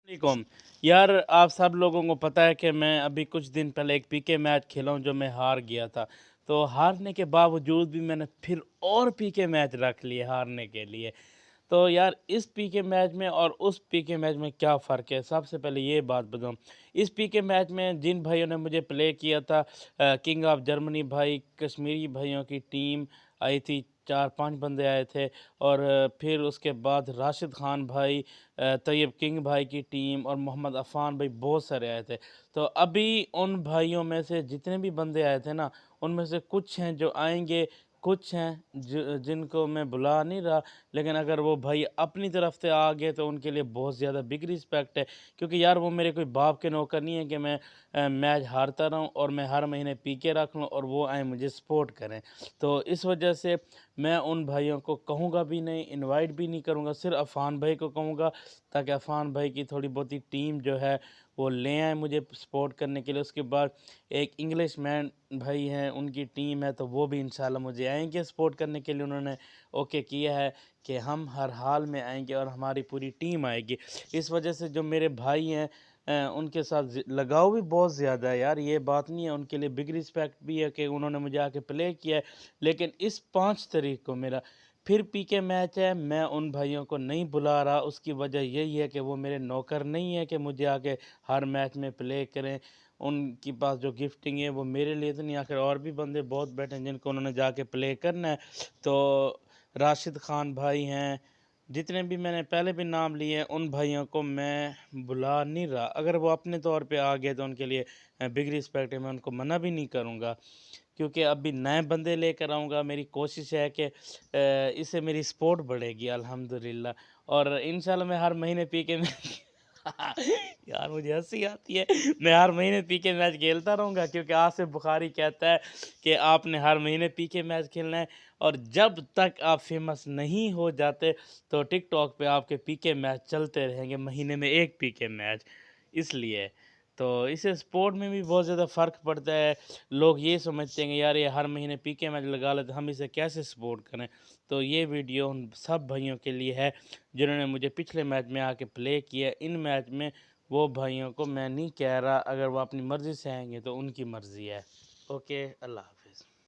वालेकुम। यार आप सब लोगों को पता है कि मैं अभी कुछ दिन पहले एक पीके मैच खेला हूँ जो मैं हार गया था। तो हारने के बावजूद भी मैंने फिर और पीके मैच रख लिए हारने के लिए। तो यार इस पीके मैच में और उस पीके मैच में क्या फ़र्क है? सबसे पहले ये बात बताऊँ। इस पीके मैच में जिन भाइयों ने मुझे प्ले किया था, किंग ऑफ जर्मनी भाई, कश्मीरी भाइयों की टीम आई थी, 4-5 बंदे आए थे और फिर उसके बाद राशिद खान भाई, तैयब किंग भाई की टीम और मोहम्मद अफ़ान भाई बहुत सारे आए थे। तो अभी उन भाइयों में से जितने भी बंदे आए थे ना, उनमें से कुछ हैं जो आएँगे, कुछ हैं जिनको मैं बुला नहीं रहा, लेकिन अगर वो भाई अपनी तरफ से आ गए तो उनके लिए बहुत ज़्यादा बिग रिस्पेक्ट है, क्योंकि यार वो मेरे कोई बाप के नौकर नहीं है कि मैं मैच हारता रहूं और मैं हर महीने पीके रख लूं और वो आए मुझे सपोर्ट करें। तो इस वजह से मैं उन भाइयों को कहूँगा भी नहीं, इनवाइट भी नहीं करूँगा, सिर्फ अफ़ान भाई को कहूँगा ताकि अफ़ान भाई की थोड़ी बहुत ही टीम जो है वो ले आए मुझे सपोर्ट करने के लिए। उसके बाद एक इंग्लिश मैन भाई हैं, उनकी टीम है, तो वो भी इंशाल्लाह मुझे आएंगे सपोर्ट करने के लिए। उन्होंने ओके किया है कि हम हर हाल में आएंगे और हमारी पूरी टीम आएगी। इस वजह से जो मेरे भाई हैं, उनके साथ लगाव भी बहुत ज़्यादा है यार, ये बात नहीं है। उनके लिए बिग रिस्पेक्ट भी है कि उन्होंने मुझे आके प्ले किया है। लेकिन इस 5 तारीख को मेरा फिर पीके मैच है, मैं उन भाइयों को नहीं बुला रहा। उसकी वजह यही है कि वो मेरे नौकर नहीं है कि मुझे आके हर मैच में प्ले करें। उनके पास जो गिफ्टिंग है वो मेरे लिए तो नहीं, आखिर और भी बंदे बहुत बैठे हैं जिनको उन्होंने जाके प्ले करना है। तो राशिद खान भाई हैं, जितने भी मैंने पहले भी नाम लिए हैं, उन भाइयों को मैं बुला नहीं रहा। अगर वो अपने तौर पे आ गए तो उनके लिए बिग रिस्पेक्ट है, मैं उनको मना भी नहीं करूँगा, क्योंकि अभी नए बंदे लेकर आऊँगा। मेरी कोशिश है कि इससे मेरी सपोर्ट बढ़ेगी अल्हम्दुलिल्लाह, और इंशाल्लाह मैं हर महीने पीके में यार मुझे हँसी आती है। मैं हर महीने पीके मैच खेलता रहूँगा, क्योंकि आसिफ बुखारी कहता है कि आपने हर महीने पीके मैच खेलना है, और जब तक आप फेमस नहीं हो जाते तो टिकटॉक पे आपके पीके मैच चलते रहेंगे, महीने में 1 पीके मैच। इसलिए तो इससे स्पोर्ट में भी बहुत ज़्यादा फ़र्क पड़ता है। लोग ये समझते हैं कि यार ये हर महीने पीके मैच लगा लेते, हम इसे कैसे सपोर्ट करें। तो ये वीडियो उन सब भाइयों के लिए है जिन्होंने मुझे पिछले मैच में आके प्ले किया। इन मैच में वो भाइयों को मैं नहीं कह रहा, अगर वो अपनी मर्ज़ी से आएँगे तो उनकी मर्ज़ी है। ओके, अल्लाह हाफ़िज़।